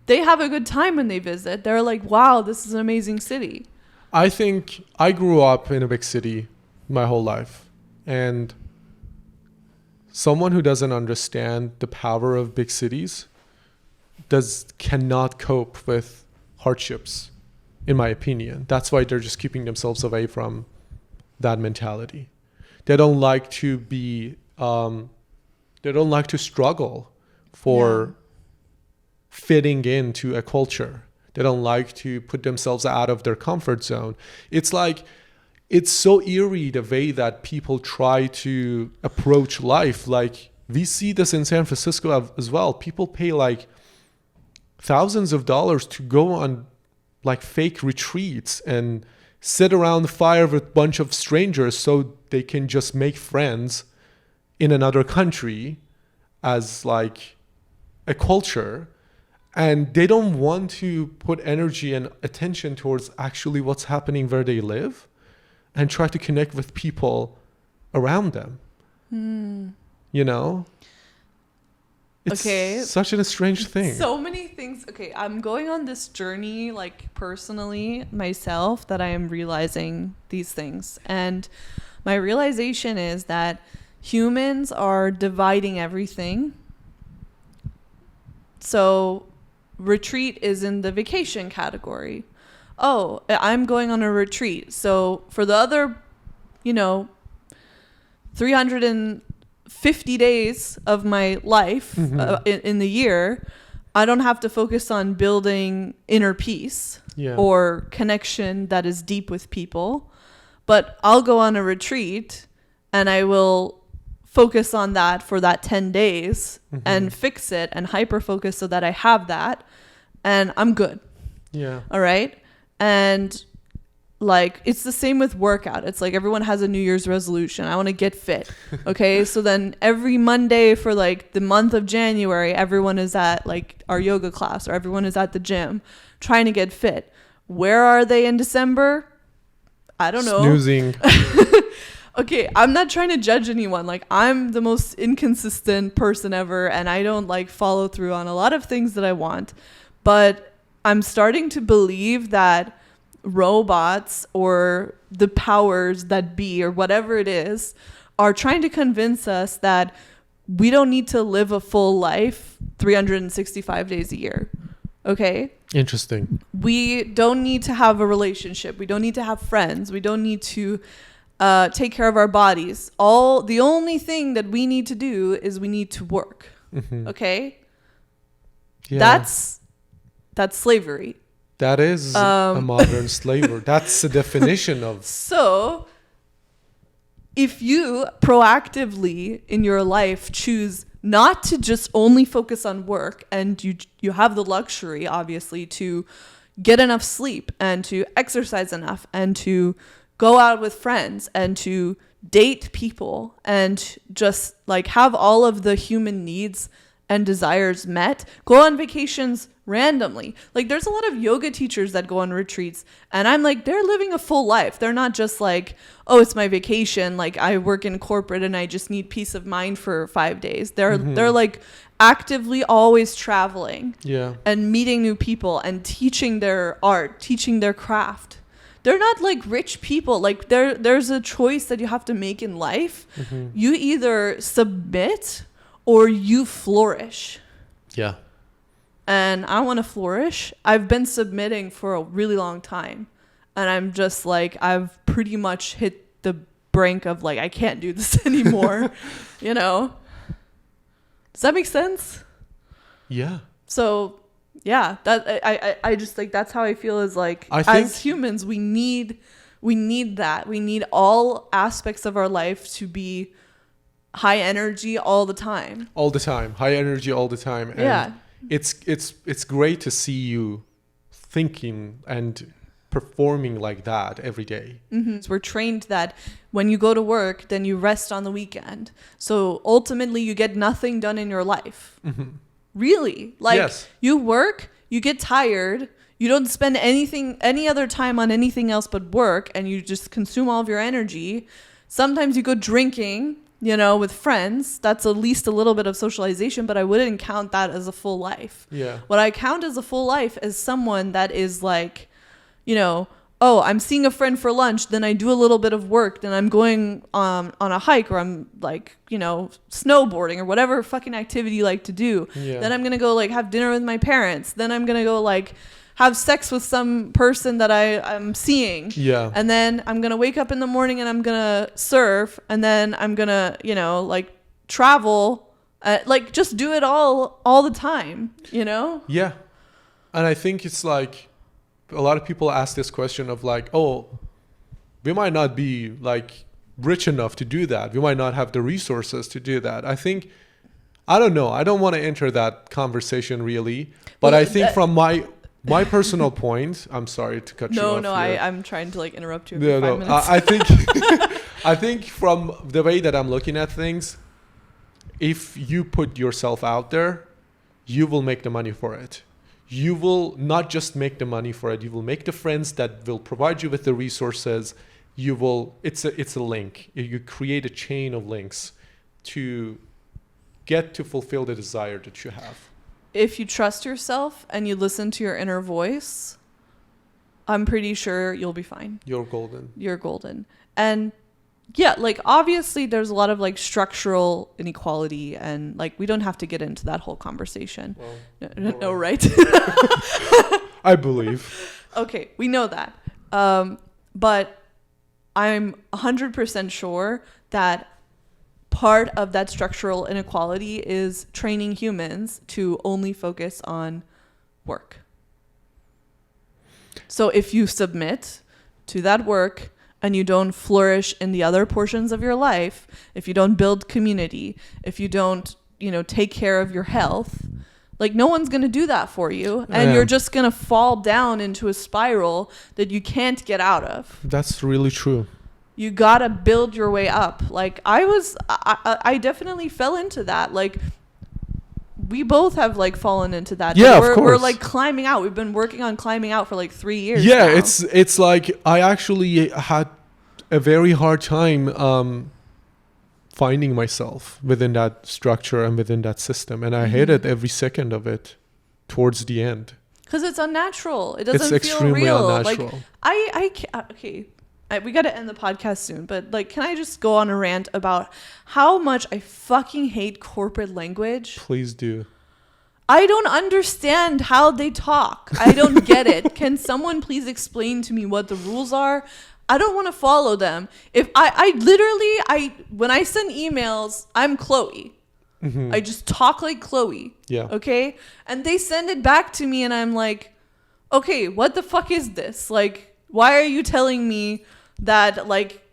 They have a good time when they visit. They're like, wow, this is an amazing city. I think I grew up in a big city my whole life, and someone who doesn't understand the power of big cities cannot cope with hardships, in my opinion. That's why they're just keeping themselves away from that mentality. They don't like to be they don't like to struggle for fitting into a culture. They don't like to put themselves out of their comfort zone. It's like, it's so eerie the way that people try to approach life. Like, we see this in San Francisco as well. People pay like thousands of dollars to go on like fake retreats and sit around the fire with a bunch of strangers so they can just make friends in another country as like a culture. And they don't want to put energy and attention towards actually what's happening where they live and try to connect with people around them. You know? It's such a strange thing. So many things. Okay, I'm going on this journey, like personally myself, that I am realizing these things. And my realization is that humans are dividing everything. So retreat is in the vacation category. Oh, I'm going on a retreat. So for the other, 350 days of my life in the year, I don't have to focus on building inner peace or connection that is deep with people. But I'll go on a retreat and I will focus on that for that 10 days and fix it and hyper focus so that I have that and I'm good. Yeah. All right. And like, it's the same with workout. It's like everyone has a New Year's resolution. I want to get fit. Okay. So then every Monday for like the month of January, everyone is at like our yoga class or everyone is at the gym trying to get fit. Where are they in December? I don't know. Snoozing. Okay, I'm not trying to judge anyone. Like, I'm the most inconsistent person ever, and I don't like follow through on a lot of things that I want. But I'm starting to believe that robots or the powers that be or whatever it is are trying to convince us that we don't need to live a full life 365 days a year. Okay? Interesting. we don't need to have a relationship. We don't need to have friends. We don't need to take care of our bodies. The only thing that we need to do is we need to work. Mm-hmm. Okay? Yeah. That's slavery. That is a modern slavery. That's the definition of. So, if you proactively in your life choose not to just only focus on work, and you have the luxury, obviously, to get enough sleep and to exercise enough and to go out with friends and to date people and just like have all of the human needs and desires met, go on vacations randomly. Like there's a lot of yoga teachers that go on retreats and I'm like, they're living a full life. They're not just like, oh, it's my vacation. Like I work in corporate and I just need peace of mind for 5 days. They're like actively always traveling and meeting new people and teaching their art, teaching their craft. They're not like rich people. Like there's a choice that you have to make in life. You either submit or you flourish. Yeah. And I want to flourish. I've been submitting for a really long time. And I'm just like, I've pretty much hit the brink of like, I can't do this anymore. You know? Does that make sense? Yeah. So, yeah, that I just like, that's how I feel is like, as humans, we need that. We need all aspects of our life to be high energy all the time. High energy all the time. And yeah. It's great to see you thinking and performing like that every day. So we're trained that when you go to work, then you rest on the weekend. So ultimately you get nothing done in your life. Really? Like you work, you get tired, you don't spend any other time on anything else but work, and you just consume all of your energy. Sometimes you go drinking, you know, with friends. That's at least a little bit of socialization, but I wouldn't count that as a full life. Yeah. What I count as a full life is someone that is like, you know, oh, I'm seeing a friend for lunch, then I do a little bit of work, then I'm going on a hike, or I'm like, you know, snowboarding or whatever fucking activity you like to do. Yeah. Then I'm going to go like have dinner with my parents. Then I'm going to go like have sex with some person that I'm seeing. Yeah. And then I'm going to wake up in the morning and I'm going to surf. And then I'm going to, you know, like travel, like just do it all the time, you know? Yeah. And I think it's like, a lot of people ask this question of like, oh, we might not be like rich enough to do that. We might not have the resources to do that. I don't know. I don't want to enter that conversation really. But I think from my personal point, I'm sorry to cut you off. No, I'm trying to like interrupt you for 5 minutes. I think from the way that I'm looking at things, if you put yourself out there, you will make the money for it. You will not just make the money for it. You will make the friends that will provide you with the resources. It's a link. You create a chain of links to get to fulfill the desire that you have. If you trust yourself and you listen to your inner voice, I'm pretty sure you'll be fine. You're golden. And yeah, like obviously there's a lot of like structural inequality, and like we don't have to get into that whole conversation. Well, no, right? I believe. Okay, we know that. But I'm 100% sure that part of that structural inequality is training humans to only focus on work. So if you submit to that work and you don't flourish in the other portions of your life, if you don't build community, if you don't, you know, take care of your health, like no one's going to do that for you. And you're just going to fall down into a spiral that you can't get out of. That's really true. You got to build your way up. Like I definitely fell into that. Like we both have like fallen into that. Yeah, of course. We're like climbing out. We've been working on climbing out for like 3 years. Yeah, now. it's like I actually had a very hard time finding myself within that structure and within that system, and I hated every second of it towards the end. Because it's unnatural. It doesn't it's feel extremely real. unnatural. Like okay. We got to end the podcast soon, but like, can I just go on a rant about how much I fucking hate corporate language? Please do. I don't understand how they talk. I don't get it. Can someone please explain to me what the rules are? I don't want to follow them. If I literally, when I send emails, I'm Chloe. I just talk like Chloe. Yeah. Okay. And they send it back to me and I'm like, okay, what the fuck is this? Like, why are you telling me that, like,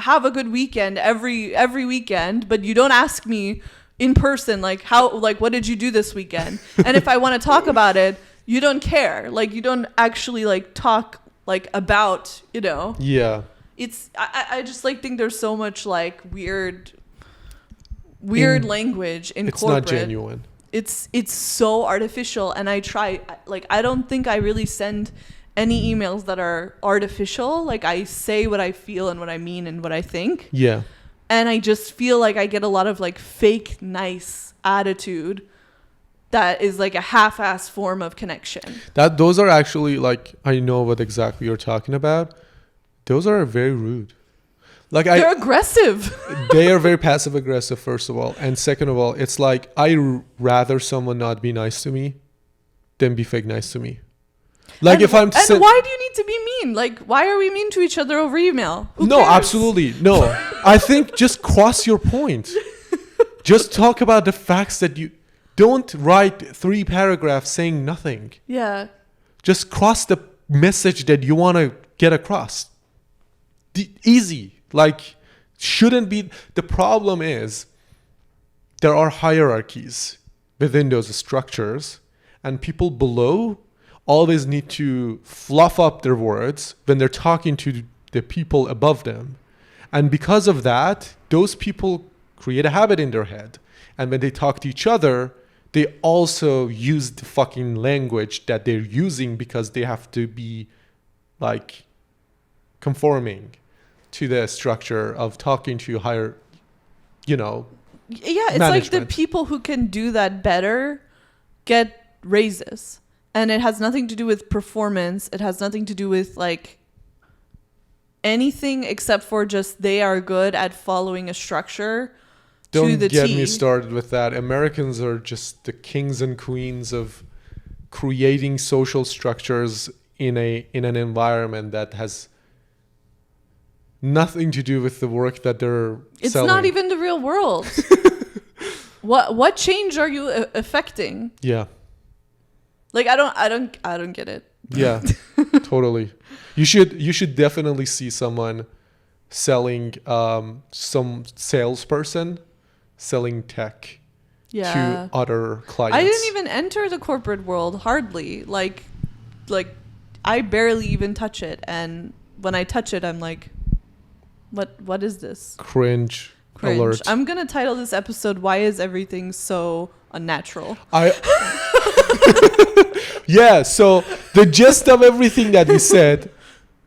have a good weekend every weekend, but you don't ask me in person, like, how, like, what did you do this weekend? And if I want to talk about it, you don't care. Like, you don't actually, like, talk, like, about, you know. Yeah. It's, I just, like, think there's so much, like, weird language in it's corporate. It's not genuine. It's so artificial, and I don't think I really send any emails that are artificial. Like, I say what I feel and what I mean and what I think. Yeah. And I just feel like I get a lot of, like, fake nice attitude that is like a half-ass form of connection. Those are actually, like, I know what exactly you're talking about. Those are very rude. Like, they're aggressive. They are very passive aggressive, first of all, and second of all, it's like rather someone not be nice to me than be fake nice to me. Like, and, if I'm and why do you need to be mean? Like, why are we mean to each other over email? Who no, cares? absolutely no. I think just cross your point. Just talk about the facts that you don't write 3 paragraphs saying nothing. Yeah. Just cross the message that you want to get across. Easy. Like, shouldn't be. The problem is there are hierarchies within those structures, and people below always need to fluff up their words when they're talking to the people above them. And because of that, those people create a habit in their head. And when they talk to each other, they also use the fucking language that they're using because they have to be, like, conforming to the structure of talking to higher, you know, yeah, it's management. like the people who can do that better get raises. And it has nothing to do with performance. It has nothing to do with, like, anything except for just they are good at following a structure to the T. Don't get me started with that. Americans are just the kings and queens of creating social structures in an environment that has nothing to do with the work that they're it's selling. not even the real world. What change are you affecting? Yeah. Like, I don't get it. Yeah. Totally. You should definitely see someone selling some salesperson selling tech to other clients. I didn't even enter the corporate world, hardly. Like I barely even touch it, and when I touch it, I'm like, what is this? Cringe. Alert. I'm gonna title this episode "Why Is Everything So Unnatural?" Yeah, so the gist of everything that we said,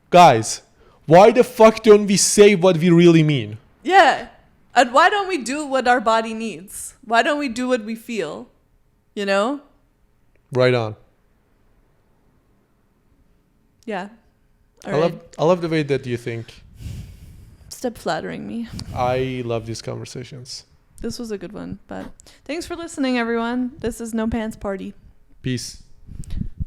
guys, why the fuck don't we say what we really mean? Yeah. And why don't we do what our body needs? Why don't we do what we feel? You know? Right on. Yeah. I love the way that you think. Stop flattering me. I love these conversations. This was a good one, but thanks for listening, everyone. This is No Pants Party. Peace.